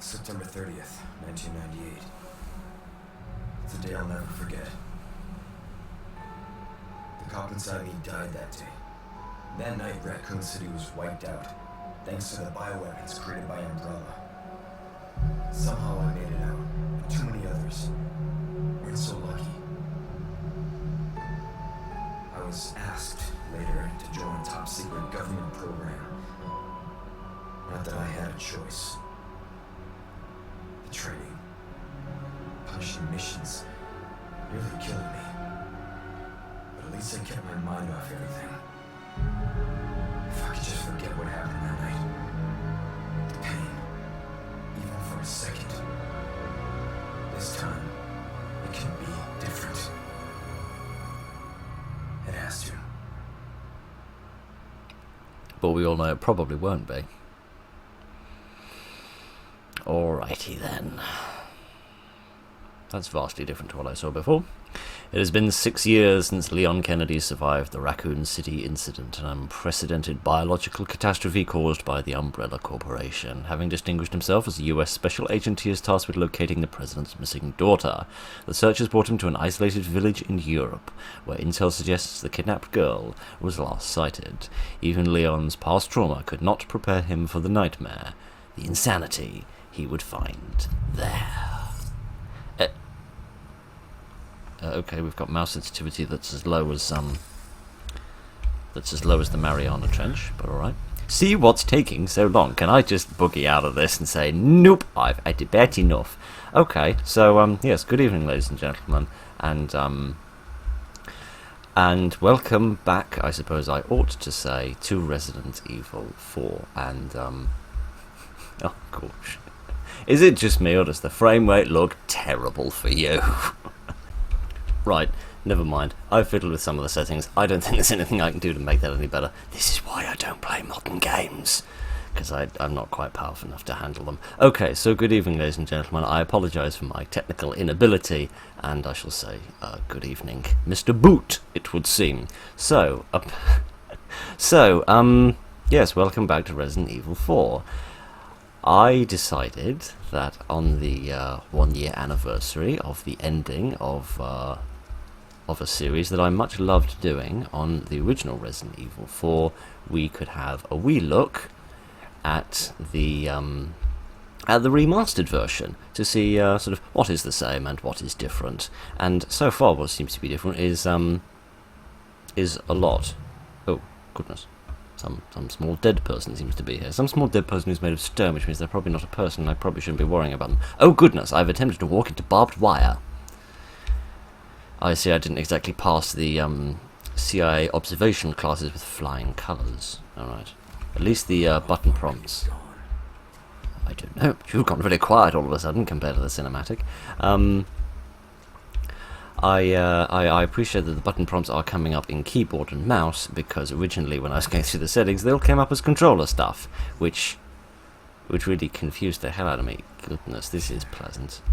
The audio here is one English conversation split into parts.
September 30th, 1998. It's a day I'll never forget. The cop inside me died that day. That night, Raccoon City was wiped out, thanks to the bioweapons created by Umbrella. Somehow I made it out, but too many others weren't so lucky. I was asked later to join a top-secret government program. Not that I had a choice. The training, punishing missions, nearly killed me. But at least I kept my mind off everything. If I could just forget what happened that night. The pain, even for a second. This time, it can be different. It has to. But we all know it probably won't be. Alrighty then. That's vastly different to what I saw before. It has been 6 years since Leon Kennedy survived the Raccoon City incident, an unprecedented biological catastrophe caused by the Umbrella Corporation. Having distinguished himself as a US special agent, he is tasked with locating the president's missing daughter. The search has brought him to an isolated village in Europe, where intel suggests the kidnapped girl was last sighted. Even Leon's past trauma could not prepare him for the nightmare, the insanity he would find there. Okay, we've got mouse sensitivity that's as low as the Mariana Trench, but alright. See what's taking so long. Can I just boogie out of this and say, nope, I've had about enough. Okay, so yes, good evening, ladies and gentlemen, and welcome back, I suppose I ought to say, to Resident Evil 4, and oh gosh. Is it just me, or does the frame rate look terrible for you? Right, never mind. I've fiddled with some of the settings. I don't think there's anything I can do to make that any better. This is why I don't play modern games, because I'm not quite powerful enough to handle them. Okay, so good evening, ladies and gentlemen. I apologise for my technical inability, and I shall say good evening, Mr. Boot, it would seem. So, yes, welcome back to Resident Evil 4. I decided that on the 1 year anniversary of the ending of a series that I much loved doing on the original Resident Evil 4, we could have a wee look at the remastered version to see sort of what is the same and what is different. And so far, what seems to be different is a lot. Oh goodness. Some small dead person seems to be here. Some small dead person who's made of stone, which means they're probably not a person, and I probably shouldn't be worrying about them. Oh goodness, I've attempted to walk into barbed wire. I see I didn't exactly pass the CIA observation classes with flying colours. Alright. At least the button prompts. I don't know. You've gone really quiet all of a sudden compared to the cinematic. I appreciate that the button prompts are coming up in keyboard and mouse, because originally when I was going through the settings, they all came up as controller stuff, which really confused the hell out of me. Goodness, this is pleasant.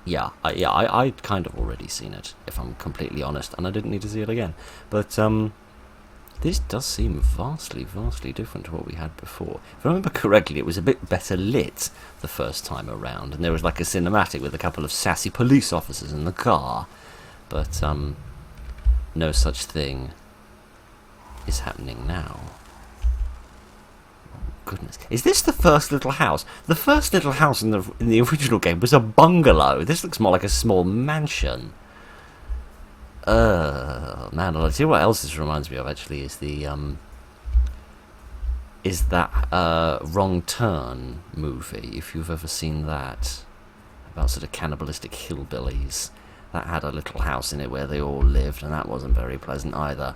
Yeah, I'd kind of already seen it, if I'm completely honest, and I didn't need to see it again. But this does seem vastly, vastly different to what we had before. If I remember correctly, it was a bit better lit the first time around, and there was like a cinematic with a couple of sassy police officers in the car. But no such thing is happening now. Goodness, is this the first little house? The first little house in the original game was a bungalow. This looks more like a small mansion. Man, I'll tell you what else this reminds me of. Actually, is that Wrong Turn movie? If you've ever seen that, about sort of cannibalistic hillbillies, that had a little house in it where they all lived, and that wasn't very pleasant either.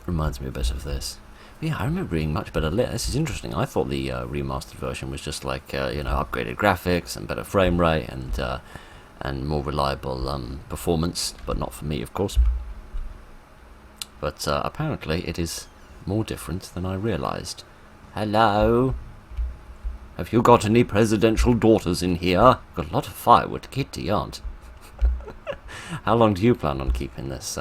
Reminds me a bit of this. Yeah, I remember being much better lit. This is interesting. I thought the remastered version was just like upgraded graphics and better frame rate and more reliable performance, but not for me, of course. But apparently it is more different than I realised. Hello? Have you got any presidential daughters in here? Got a lot of firewood, kitty, aunt. How long do you plan on keeping this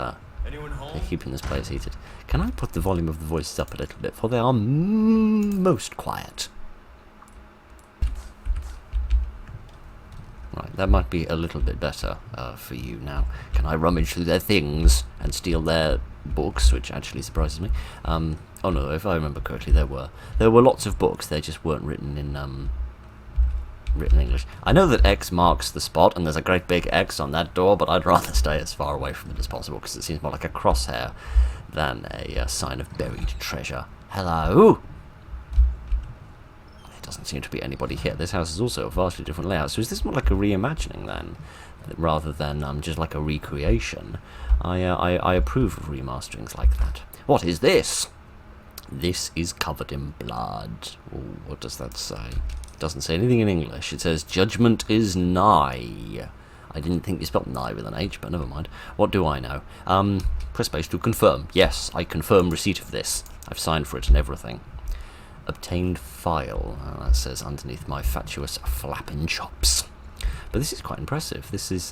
Anyone home? They're keeping this place heated. Can I put the volume of the voices up a little bit? For they are most quiet. Right, that might be a little bit better for you now. Can I rummage through their things and steal their books, which actually surprises me? Oh no, if I remember correctly, there were lots of books. They just weren't written in English. I know that X marks the spot, and there's a great big X on that door, but I'd rather stay as far away from it as possible because it seems more like a crosshair than a sign of buried treasure. Hello. Doesn't seem to be anybody here. This house is also a vastly different layout. So is this more like a reimagining then, rather than just like a recreation? I approve of remasterings like that. What is this? This is covered in blood. Ooh, what does that say? It doesn't say anything in English. It says judgment is nigh. I didn't think you spelled nigh with an H, but never mind. What do I know? Press space to confirm. Yes, I confirm receipt of this. I've signed for it and everything. Obtained file, that says underneath my fatuous flapping chops. But this is quite impressive. This is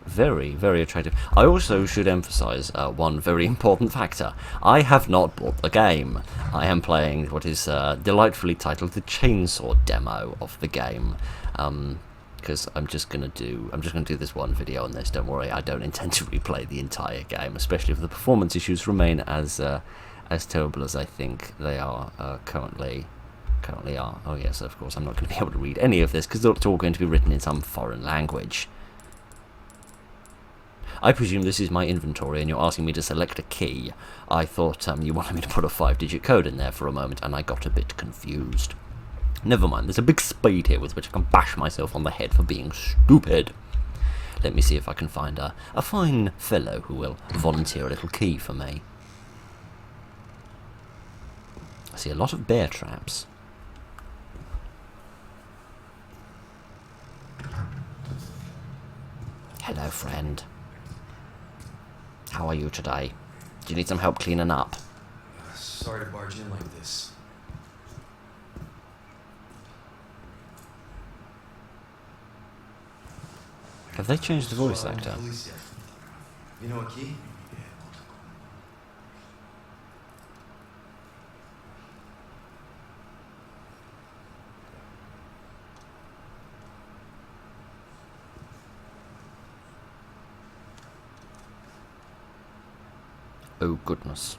very, very attractive. I also should emphasise one very important factor. I have not bought the game. I am playing what is delightfully titled the Chainsaw demo of the game. Because I'm just gonna do this one video on this. Don't worry, I don't intend to replay the entire game, especially if the performance issues remain as terrible as I think they are currently are. Oh yes, of course, I'm not going to be able to read any of this because it's all going to be written in some foreign language. I presume this is my inventory and you're asking me to select a key. I thought you wanted me to put a 5-digit code in there for a moment and I got a bit confused. Never mind, there's a big spade here with which I can bash myself on the head for being stupid. Let me see if I can find a fine fellow who will volunteer a little key for me. I see a lot of bear traps. Hello, friend. How are you today? Do you need some help cleaning up? Sorry to barge in like this. Have they changed the voice actor? You know a key? Oh goodness.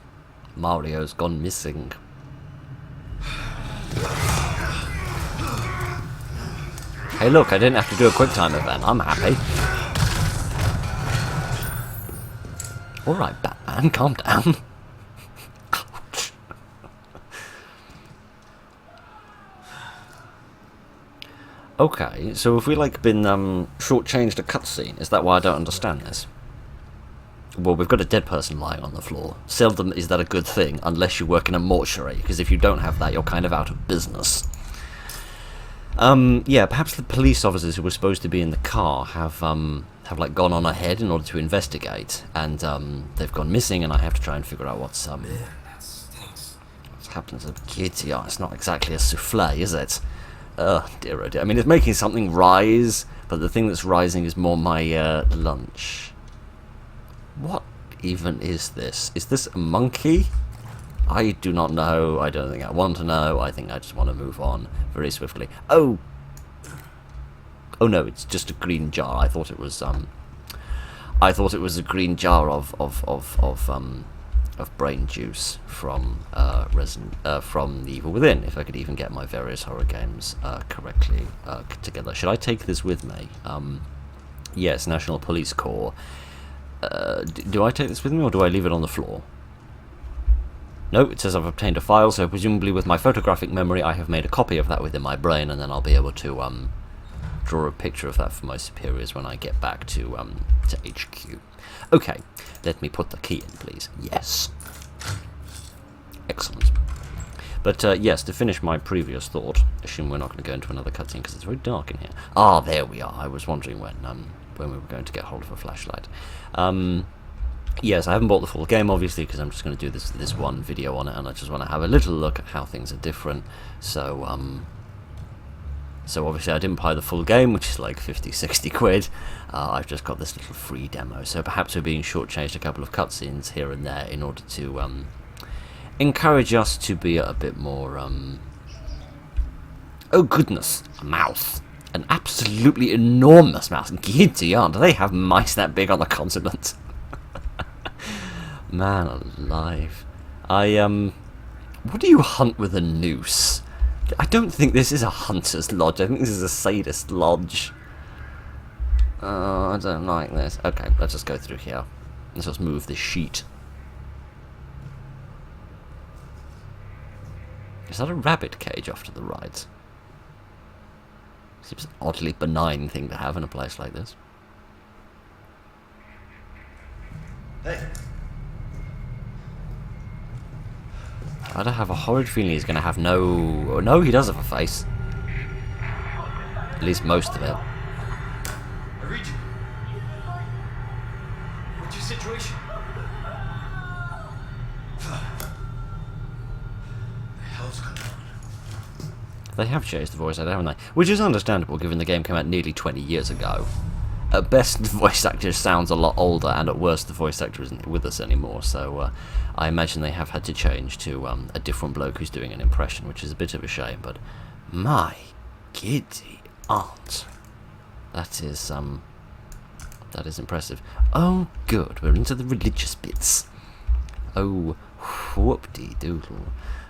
Mario's gone missing. Hey look, I didn't have to do a QuickTime event. I'm happy. Alright, Batman, calm down. Ouch. Okay, so have we like been shortchanged a cutscene? Is that why I don't understand this? Well, we've got a dead person lying on the floor. Seldom is that a good thing, unless you work in a mortuary, because if you don't have that, you're kind of out of business. Yeah, perhaps the police officers who were supposed to be in the car have like gone on ahead in order to investigate, and they've gone missing, and I have to try and figure out what's happened to the kids here. It's not exactly a souffle, is it? Oh dear, oh dear. I mean, it's making something rise, but the thing that's rising is more my lunch. What even is this? Is this a monkey? I do not know. I don't think I want to know. I think I just want to move on very swiftly. Oh! Oh no, it's just a green jar. I thought it was a green jar of brain juice from from The Evil Within. If I could even get my various horror games correctly together. Should I take this with me? Yes, National Police Corps. Do I take this with me, or do I leave it on the floor? No, it says I've obtained a file, so presumably with my photographic memory I have made a copy of that within my brain, and then I'll be able to draw a picture of that for my superiors when I get back to HQ. Okay, let me put the key in, please. Yes. Excellent. But yes, to finish my previous thought, assume we're not going to go into another cutscene because it's very dark in here. Ah, there we are. I was wondering when we were going to get hold of a flashlight. Yes, I haven't bought the full game, obviously, because I'm just going to do this one video on it, and I just want to have a little look at how things are different. So, So obviously I didn't buy the full game, which is like 50-60 quid. I've just got this little free demo, so perhaps we're being shortchanged a couple of cutscenes here and there in order to encourage us to be a bit more... Oh goodness, a mouse. An absolutely enormous mouse. Giddy on, do they have mice that big on the continent? Man alive. What do you hunt with a noose? I don't think this is a hunter's lodge. I think this is a sadist lodge. Oh, I don't like this. Okay, let's just go through here. Let's just move this sheet. Is that a rabbit cage off to the right? Seems an oddly benign thing to have in a place like this. Hey. I don't have a horrid feeling he's going to have no... Oh, no, he does have a face. At least most of it. I read you. What's your situation? What the hell's going on? They have changed the voice actor, haven't they? Which is understandable, given the game came out nearly 20 years ago. At best, the voice actor sounds a lot older, and at worst, the voice actor isn't with us anymore, so I imagine they have had to change to a different bloke who's doing an impression, which is a bit of a shame, but my giddy aunt. That is impressive. Oh, good, we're into the religious bits. Oh, whoop-de-doodle.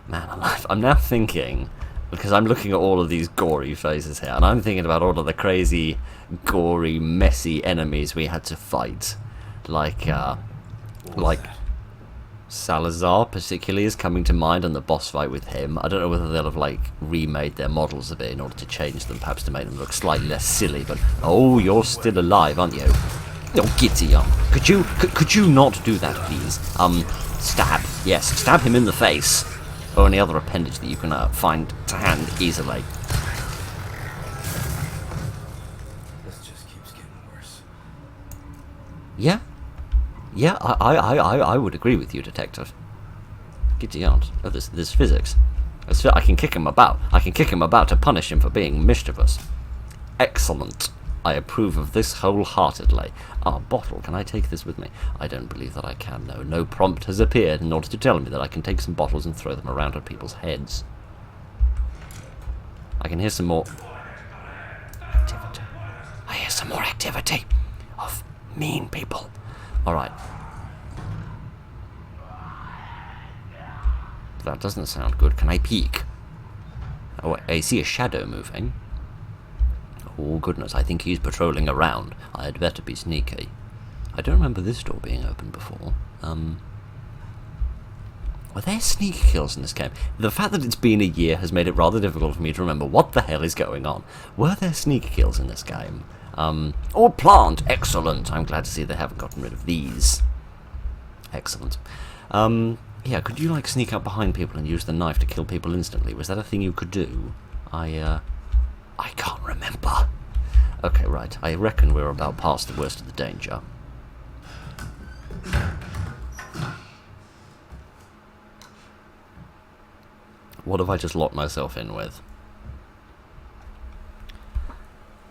Man alive, I'm now thinking... Because I'm looking at all of these gory faces here, and I'm thinking about all of the crazy, gory, messy enemies we had to fight. Like Salazar, particularly, is coming to mind, and the boss fight with him. I don't know whether they'll have, like, remade their models a bit in order to change them, perhaps to make them look slightly less silly, but... Oh, you're still alive, aren't you? Oh, giddy on. Could you not do that, please? Stab. Yes, stab him in the face. Or any other appendage that you can find to hand easily. This just keeps getting worse. Yeah? Yeah, I would agree with you, Detective. Giddy aunt. Oh, there's physics. I can kick him about. I can kick him about to punish him for being mischievous. Excellent. I approve of this wholeheartedly. Ah, bottle, can I take this with me? I don't believe that I can, no. No prompt has appeared in order to tell me that I can take some bottles and throw them around at people's heads. I can hear some more... activity. I hear some more activity of mean people. Alright. That doesn't sound good. Can I peek? Oh, I see a shadow moving. Oh goodness, I think he's patrolling around. I had better be sneaky. I don't remember this door being open before. Were there sneak kills in this game? The fact that it's been a year has made it rather difficult for me to remember what the hell is going on. Were there sneak kills in this game? Or plant! Excellent! I'm glad to see they haven't gotten rid of these. Excellent. Yeah, could you, like, sneak up behind people and use the knife to kill people instantly? Was that a thing you could do? I can't remember. Okay, right. I reckon we're about past the worst of the danger. What have I just locked myself in with?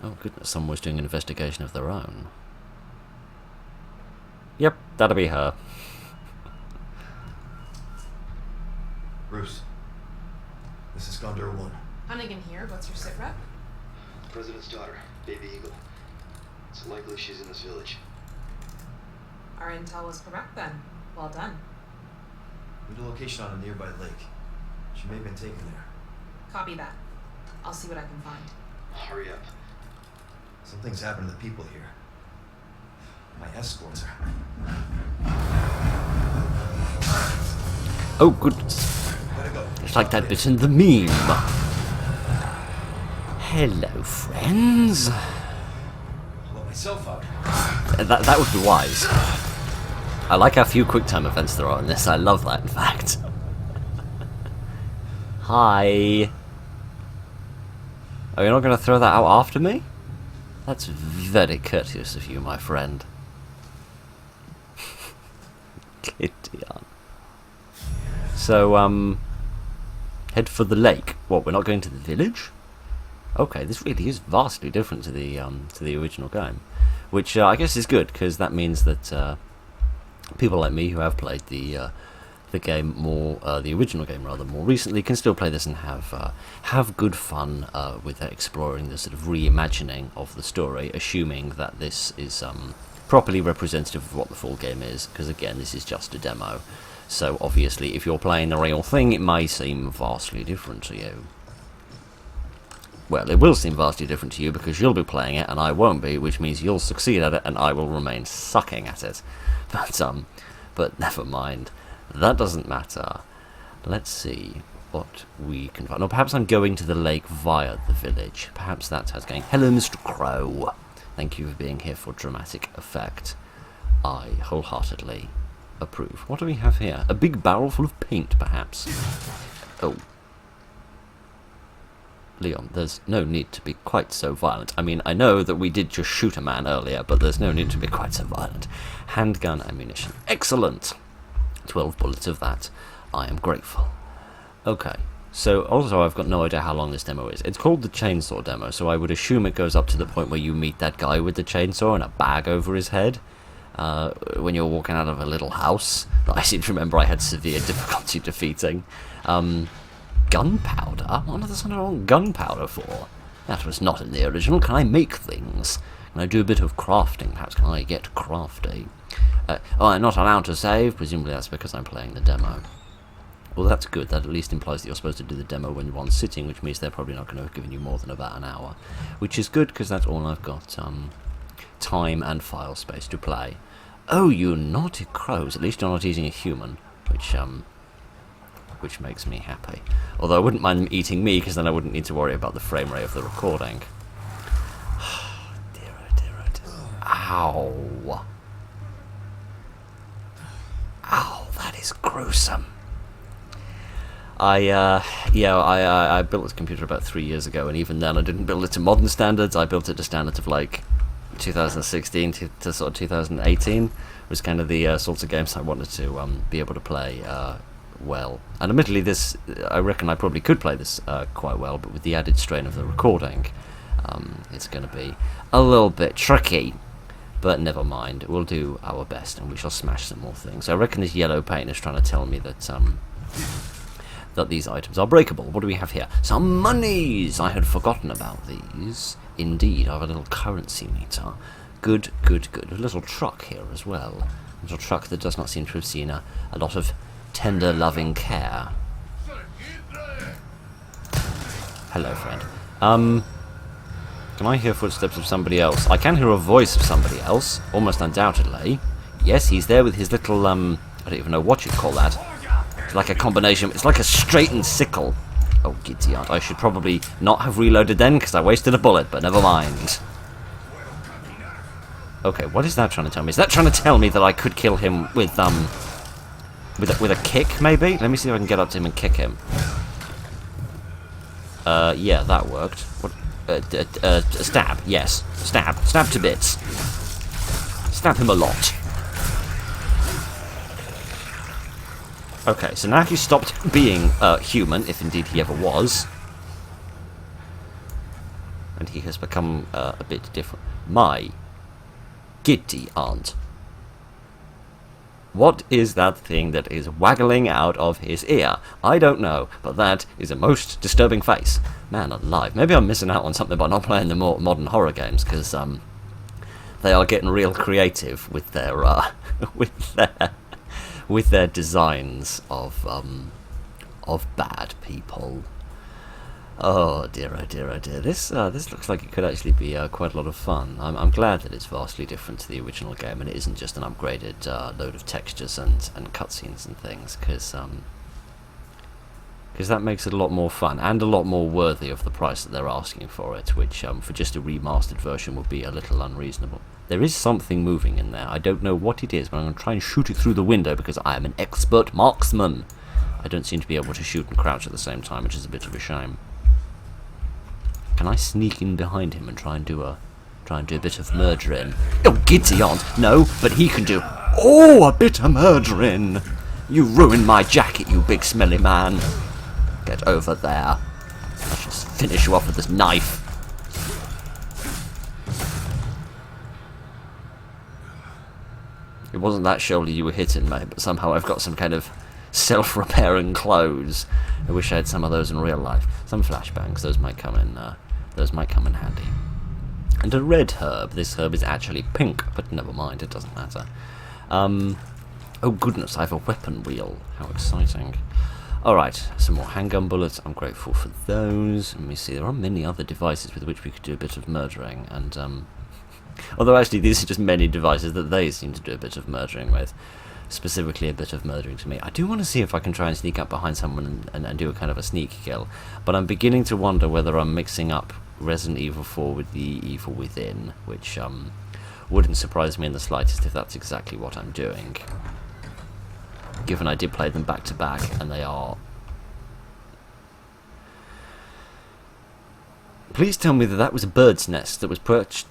Oh goodness, someone was doing an investigation of their own. Yep, that'll be her. Bruce, this is Gondor 1. Hunnigan here. What's your sit rep? President's daughter, Baby Eagle. It's likely she's in this village. Our intel was correct then. Well done. We have a location on a nearby lake. She may have been taken there. Copy that. I'll see what I can find. Hurry up. Something's happened to the people here. My escorts are... Oh goodness. Gotta go. It's like that bit in the meme. Hello, friends. I'll let myself out. That would be wise. I like how few QuickTime events there are in this. I love that, in fact. Hi. Are you not going to throw that out after me? That's very courteous of you, my friend. Gideon. So, head for the lake. What, we're not going to the village? okay, this really is vastly different to the original game, which I guess is good, because that means that people like me who have played the game more, the original game rather, more recently, can still play this and have good fun with exploring the sort of reimagining of the story, assuming that this is properly representative of what the full game is, because again, this is just a demo. So obviously, if you're playing the real thing, it may seem vastly different to you. Well, it will seem vastly different to you because you'll be playing it and I won't be, which means you'll succeed at it and I will remain sucking at it. But never mind. That doesn't matter. Let's see what we can find. Or perhaps I'm going to the lake via the village. Perhaps that's how it's going. Hello, Mr. Crow. Thank you for being here for dramatic effect. I wholeheartedly approve. What do we have here? A big barrel full of paint, perhaps. Oh. Leon, there's no need to be quite so violent. I mean, I know that we did just shoot a man earlier, but there's no need to be quite so violent. Handgun ammunition. Excellent! 12 bullets of that. I am grateful. Okay, so also I've got no idea how long this demo is. It's called the chainsaw demo, so I would assume it goes up to the point where you meet that guy with the chainsaw and a bag over his head. When you're walking out of a little house that I seem to remember I had severe difficulty defeating. Gunpowder? What on earth is I want gunpowder for? That was not in the original. Can I make things? Can I do a bit of crafting? Perhaps can I get crafty? Oh, I'm not allowed to save. Presumably that's because I'm playing the demo. Well, that's good. That at least implies that you're supposed to do the demo when you're one sitting, which means they're probably not going to have given you more than about an hour. Which is good, because that's all I've got time and file space to play. Oh, you naughty crows. At least you're not eating a human, which makes me happy. Although I wouldn't mind them eating me, because then I wouldn't need to worry about the frame rate of the recording. Dear, oh dear, oh dear. Ow. Ow, that is gruesome. I built this computer about 3 years ago, and even then I didn't build it to modern standards. I built it to standards of like 2016 to sort of 2018. Was kind of the sorts of games I wanted to be able to play well. And admittedly, this I reckon I probably could play this quite well, but with the added strain of the recording, it's going to be a little bit tricky. But never mind, we'll do our best, and we shall smash some more things. I reckon this yellow paint is trying to tell me that that these items are breakable. What do we have here? Some monies! I had forgotten about these. Indeed, I have a little currency meter. Good, good, good. A little truck here as well. A little truck that does not seem to have seen a lot of tender, loving care. Hello, friend. Can I hear footsteps of somebody else? I can hear a voice of somebody else, almost undoubtedly. Yes, he's there with his little, I don't even know what you'd call that. It's like a combination, it's like a straightened sickle. Oh, giddy aunt, I should probably not have reloaded then, because I wasted a bullet, but never mind. Okay, what is that trying to tell me? Is that trying to tell me that I could kill him with a kick, maybe? Let me see if I can get up to him and kick him. Yeah, that worked. What? Stab, yes. Stab. Stab to bits. Stab him a lot. Okay, so now he's stopped being human, if indeed he ever was. And he has become a bit different. My giddy aunt. What is that thing that is waggling out of his ear? I don't know, but that is a most disturbing face. Man alive. Maybe I'm missing out on something by not playing the more modern horror games, because they are getting real creative with their with their designs of bad people. Oh dear, oh dear, oh dear. This looks like it could actually be quite a lot of fun. I'm glad that it's vastly different to the original game, and it isn't just an upgraded load of textures and cutscenes and things, because that makes it a lot more fun, and a lot more worthy of the price that they're asking for it, which for just a remastered version would be a little unreasonable. There is something moving in there. I don't know what it is, but I'm going to try and shoot it through the window, because I am an expert marksman. I don't seem to be able to shoot and crouch at the same time, which is a bit of a shame. Can I sneak in behind him and try and do a bit of murdering? Oh, giddy aunt! No, but he can do. Oh, a bit of murdering! You ruined my jacket, you big smelly man. Get over there. I'll just finish you off with this knife. wasn't that shoulder you were hitting, mate, but somehow I've got some kind of self-repairing clothes. I wish I had some of those in real life. Some flashbangs, those might come in handy. And a red herb. This herb is actually pink, but never mind, it doesn't matter. Oh goodness, I have a weapon wheel. How exciting. Alright, some more handgun bullets. I'm grateful for those. Let me see, there are many other devices with which we could do a bit of murdering, and although actually these are just many devices that they seem to do a bit of murdering with. Specifically a bit of murdering to me. I do want to see if I can try and sneak up behind someone and do a kind of a sneak kill, but I'm beginning to wonder whether I'm mixing up Resident Evil 4 with the Evil Within, which wouldn't surprise me in the slightest if that's exactly what I'm doing. Given I did play them back to back, and they are... Please tell me that that was a bird's nest that was perched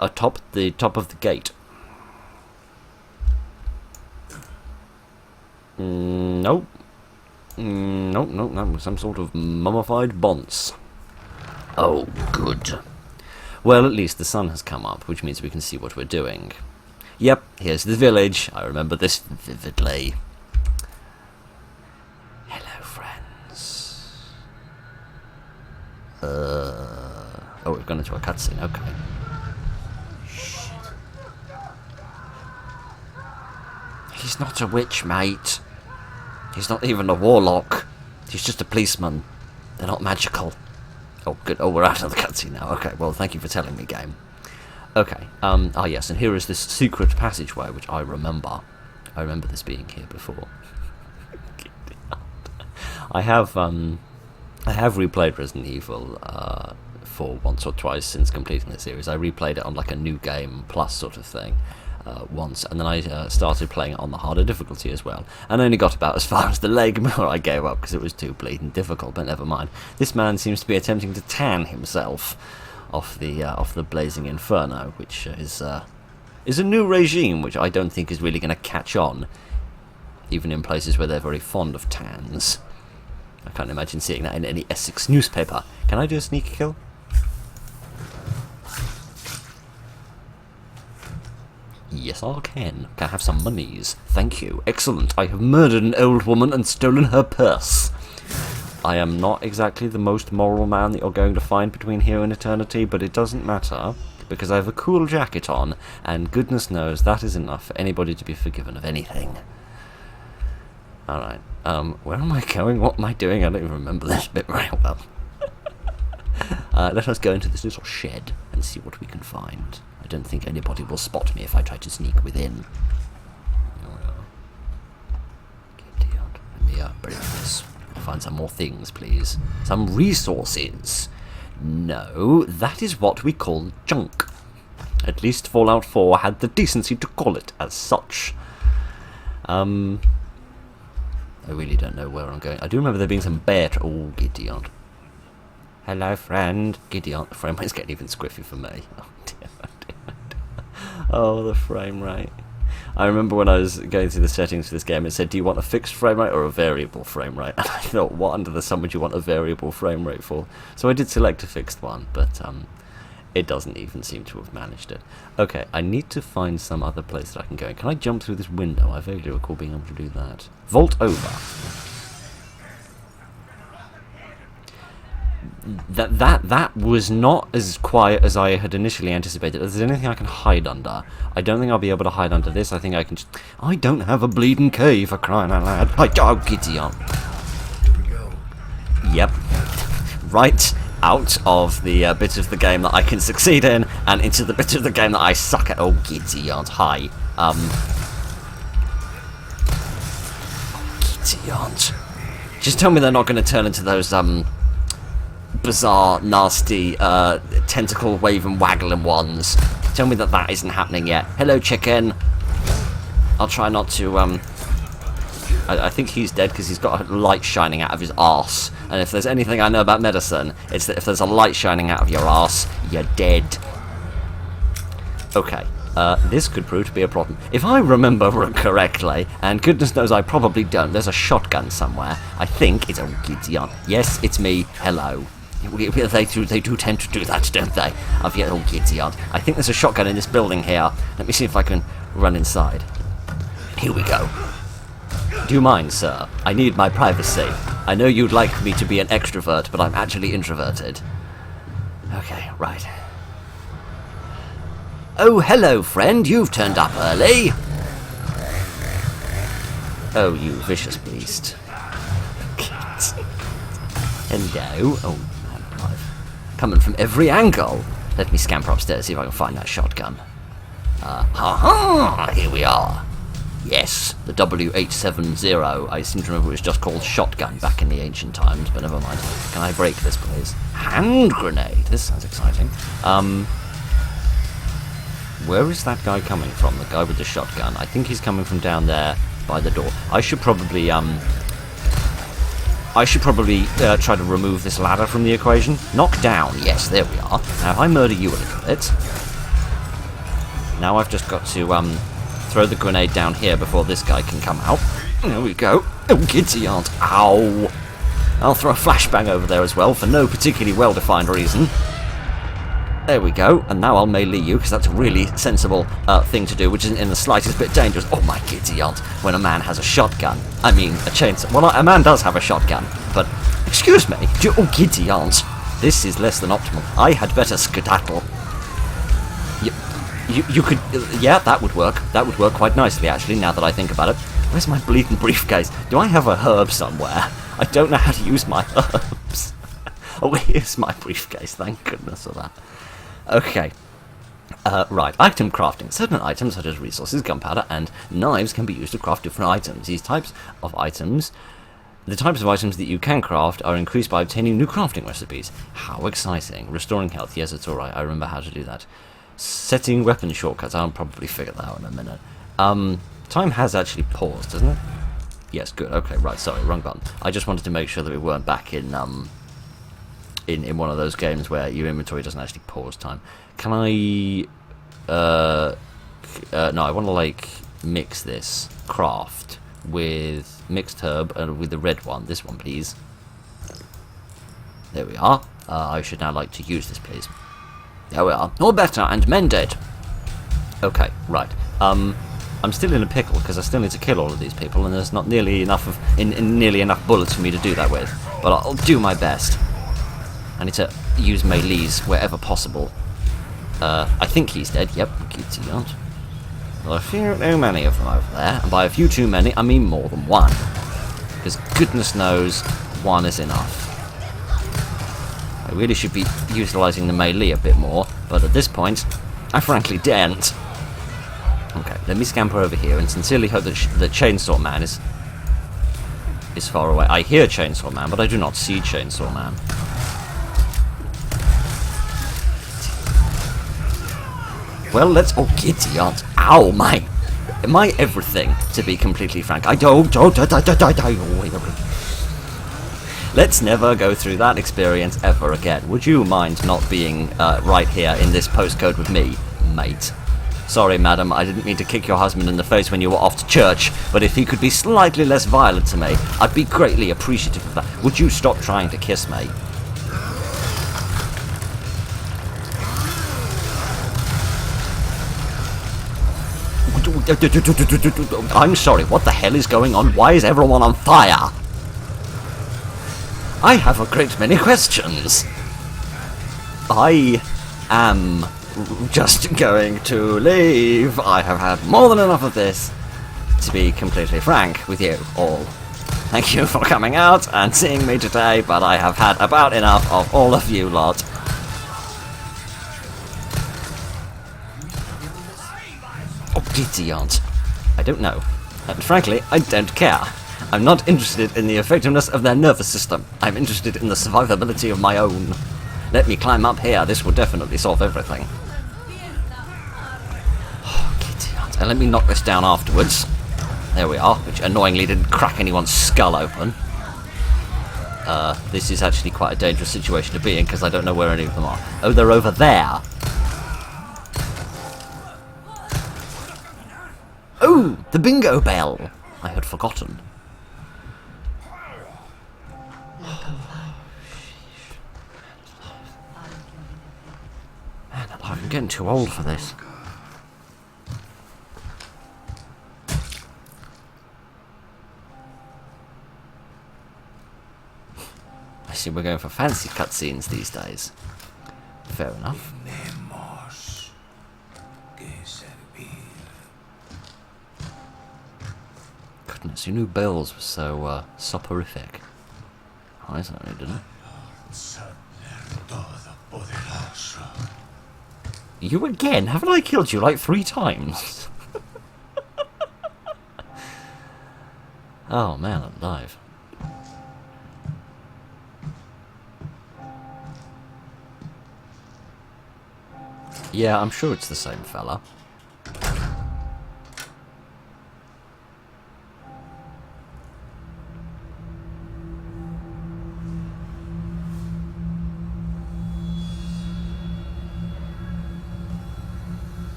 atop the top of the gate. Nope. Nope, that was some sort of mummified bonce. Oh, good. Well, at least the sun has come up, which means we can see what we're doing. Yep, here's the village. I remember this vividly. Hello, friends. Oh, we've gone into a cutscene, okay. Shit. He's not a witch, mate. He's not even a warlock. He's just a policeman. They're not magical. Oh, good. Oh, we're out of the cutscene now. Okay, well, thank you for telling me, game. Okay, yes, and here is this secret passageway, which I remember. I remember this being here before. I have replayed Resident Evil 4 once or twice since completing the series. I replayed it on like a new game plus sort of thing once, and then I started playing it on the harder difficulty as well, and only got about as far as the leg before I gave up because it was too bleeding difficult, but never mind. This man seems to be attempting to tan himself off the blazing inferno, which is a new regime which I don't think is really going to catch on, even in places where they're very fond of tans. I can't imagine seeing that in any Essex newspaper. Can I do a sneak kill? Yes, I can. Can I have some monies? Thank you. Excellent. I have murdered an old woman and stolen her purse. I am not exactly the most moral man that you're going to find between here and eternity, but it doesn't matter, because I have a cool jacket on, and goodness knows that is enough for anybody to be forgiven of anything. Alright, where am I going? What am I doing? I don't even remember this bit very well. Let us go into this little shed and see what we can find. I don't think anybody will spot me if I try to sneak within. Let me bring this. Find some more things, please. Some resources. No, that is what we call junk. At least Fallout 4 had the decency to call it as such. I really don't know where I'm going. I do remember there being some bear... Oh, Gideon. Hello, friend. Gideon. The frame rate's getting even squiffy for me. Oh, dear, oh, dear, oh, dear. Oh, the frame rate. I remember when I was going through the settings for this game, it said, do you want a fixed frame rate or a variable frame rate? And I thought, what under the sun would you want a variable frame rate for? So I did select a fixed one, but it doesn't even seem to have managed it. Okay, I need to find some other place that I can go in. Can I jump through this window? I vaguely recall being able to do that. Vault over. That was not as quiet as I had initially anticipated. If there's anything I can hide under, I don't think I'll be able to hide under this. I think I can just... I don't have a bleeding cave, for crying out loud. Oh, giddy on. Here we go. Yep. Right out of the bit of the game that I can succeed in, and into the bit of the game that I suck at. Oh, giddy on. Hi. Giddy on. Just tell me they're not going to turn into those, bizarre, nasty, tentacle waving, waggling ones. Tell me that that isn't happening yet. Hello, chicken. I'll try not to, I think he's dead because he's got a light shining out of his arse. And if there's anything I know about medicine, it's that if there's a light shining out of your arse, you're dead. Okay. This could prove to be a problem. If I remember correctly, and goodness knows I probably don't, there's a shotgun somewhere. I think it's... Oh, Gideon. Yes, it's me. Hello. They do tend to do that, don't they? Oh, Gideon. I think there's a shotgun in this building here. Let me see if I can run inside. Here we go. Do you mind, sir? I need my privacy. I know you'd like me to be an extrovert, but I'm actually introverted. Okay, right. Oh, hello, friend. You've turned up early. Oh, you vicious beast. Hello. Oh, I'm alive. Coming from every angle. Let me scamper upstairs, see if I can find that shotgun. Here we are. Yes, the WH-70. I seem to remember it was just called shotgun back in the ancient times, but never mind. Can I break this, please? Hand grenade. This sounds exciting. Where is that guy coming from? The guy with the shotgun. I think he's coming from down there by the door. I should probably try to remove this ladder from the equation. Knock down. Yes, there we are. Now, if I murder you a little bit, now I've just got to throw the grenade down here before this guy can come out. There we go. Oh, giddy aunt. Ow. I'll throw a flashbang over there as well for no particularly well-defined reason. There we go, and now I'll melee you, because that's a really sensible thing to do, which isn't in the slightest bit dangerous. Oh my giddy aunt, when a man has a shotgun. I mean, a chainsaw. Well, a man does have a shotgun, but... Excuse me, oh giddy aunt. This is less than optimal. I had better skedaddle. You could... yeah, that would work. That would work quite nicely, actually, now that I think about it. Where's my bleeding briefcase? Do I have a herb somewhere? I don't know how to use my herbs. Oh, here's my briefcase, thank goodness for that. Okay. Right, item crafting. Certain items, such as resources, gunpowder, and knives can be used to craft different items. The types of items that you can craft are increased by obtaining new crafting recipes. How exciting. Restoring health. Yes, it's alright. I remember how to do that. Setting weapon shortcuts. I'll probably figure that out in a minute. Time has actually paused, doesn't it? Yes, good. Okay, right. Sorry, wrong button. I just wanted to make sure that we weren't back in one of those games where your inventory doesn't actually pause time. Can I... no, I want to, like, mix this craft with mixed herb and with the red one. This one, please. There we are. I should now like to use this, please. There we are. All better and mended. Okay, right. I'm still in a pickle because I still need to kill all of these people, and there's not nearly enough nearly enough bullets for me to do that with. But I'll do my best. I need to use melees wherever possible. I think he's dead. Yep, guilty aren't. Well, a few too many of them over there, and by a few too many, I mean more than one. Because goodness knows, one is enough. I really should be utilising the melee a bit more, but at this point, I frankly daren't. Okay, let me scamper over here and sincerely hope that the Chainsaw Man is far away. I hear Chainsaw Man, but I do not see Chainsaw Man. Well, let's... Oh, giddy aunt. Ow, my everything, to be completely frank. I don't... Let's never go through that experience ever again. Would you mind not being right here in this postcode with me, mate? Sorry, madam, I didn't mean to kick your husband in the face when you were off to church, but if he could be slightly less violent to me, I'd be greatly appreciative of that. Would you stop trying to kiss me? I'm sorry, what the hell is going on? Why is everyone on fire? I have a great many questions. I am just going to leave. I have had more than enough of this, to be completely frank with you all. Thank you for coming out and seeing me today, but I have had about enough of all of you lot. Oh, giddy aunt. I don't know. And frankly, I don't care. I'm not interested in the effectiveness of their nervous system. I'm interested in the survivability of my own. Let me climb up here. This will definitely solve everything. Oh, giddy aunt. And let me knock this down afterwards. There we are, which annoyingly didn't crack anyone's skull open. This is actually quite a dangerous situation to be in, because I don't know where any of them are. Oh, they're over there. Oh, the bingo bell! I had forgotten. Man, I'm getting too old for this. see we're going for fancy cutscenes these days. Fair enough. Tenemos que servir. Goodness, who knew Bells was so soporific? I certainly didn't. Todopoderoso. You again? Haven't I killed you like 3 times? Oh man, I'm alive. Yeah, I'm sure it's the same fella.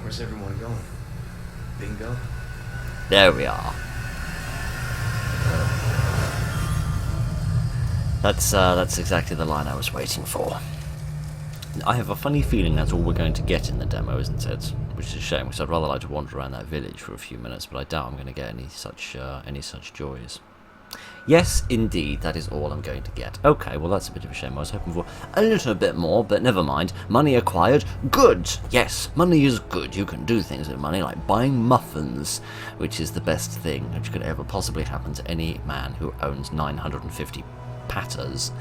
Where's everyone going? Bingo? There we are. That's exactly the line I was waiting for. I have a funny feeling that's all we're going to get in the demo, isn't it? Which is a shame, because I'd rather like to wander around that village for a few minutes, but I doubt I'm going to get any such joys. Yes, indeed, that is all I'm going to get. Okay, well that's a bit of a shame. I was hoping for a little bit more, but never mind. Money acquired, good! Yes, money is good. You can do things with money, like buying muffins, which is the best thing which could ever possibly happen to any man who owns 950 patters.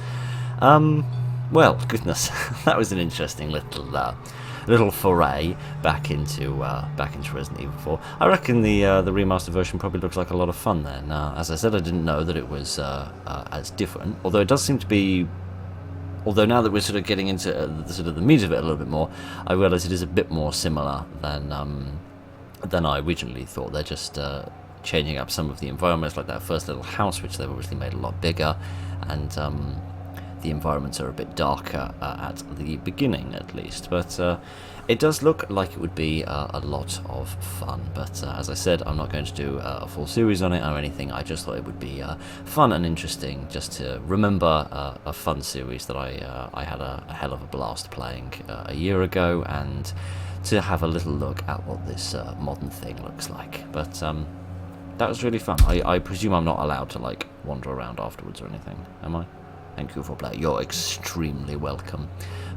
Well, goodness, that was an interesting little foray back into Resident Evil 4. I reckon the remastered version probably looks like a lot of fun then. Now, as I said, I didn't know that it was as different, although it does seem to be. Although now that we're sort of getting into the meat of it a little bit more, I realise it is a bit more similar than I originally thought. They're just changing up some of the environments, like that first little house, which they've obviously made a lot bigger, and the environments are a bit darker at the beginning, at least. But it does look like it would be a lot of fun. But as I said, I'm not going to do a full series on it or anything. I just thought it would be fun and interesting just to remember a fun series that I had a hell of a blast playing a year ago, and to have a little look at what this modern thing looks like. But that was really fun. I presume I'm not allowed to like wander around afterwards or anything, am I? Thank you for playing. You're extremely welcome.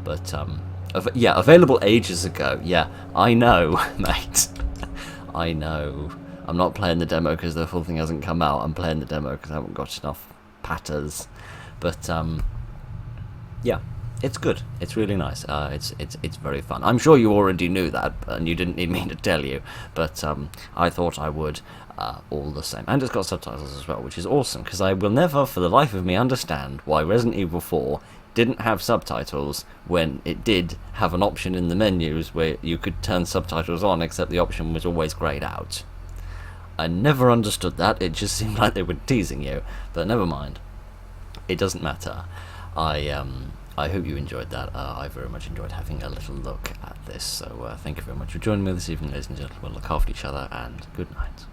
But yeah, available ages ago. Yeah, I know, mate. I know. I'm not playing the demo because the full thing hasn't come out. I'm playing the demo because I haven't got enough patters. But yeah, it's good. It's really nice. It's very fun. I'm sure you already knew that, and you didn't need me to tell you. But I thought I would. All the same. And it's got subtitles as well, which is awesome, because I will never for the life of me understand why Resident Evil 4 didn't have subtitles when it did have an option in the menus where you could turn subtitles on, except the option was always greyed out. I never understood that. It just seemed like they were teasing you, but never mind. It doesn't matter. I hope you enjoyed that. I very much enjoyed having a little look at this, so thank you very much for joining me this evening, ladies and gentlemen. Look after each other, and good night.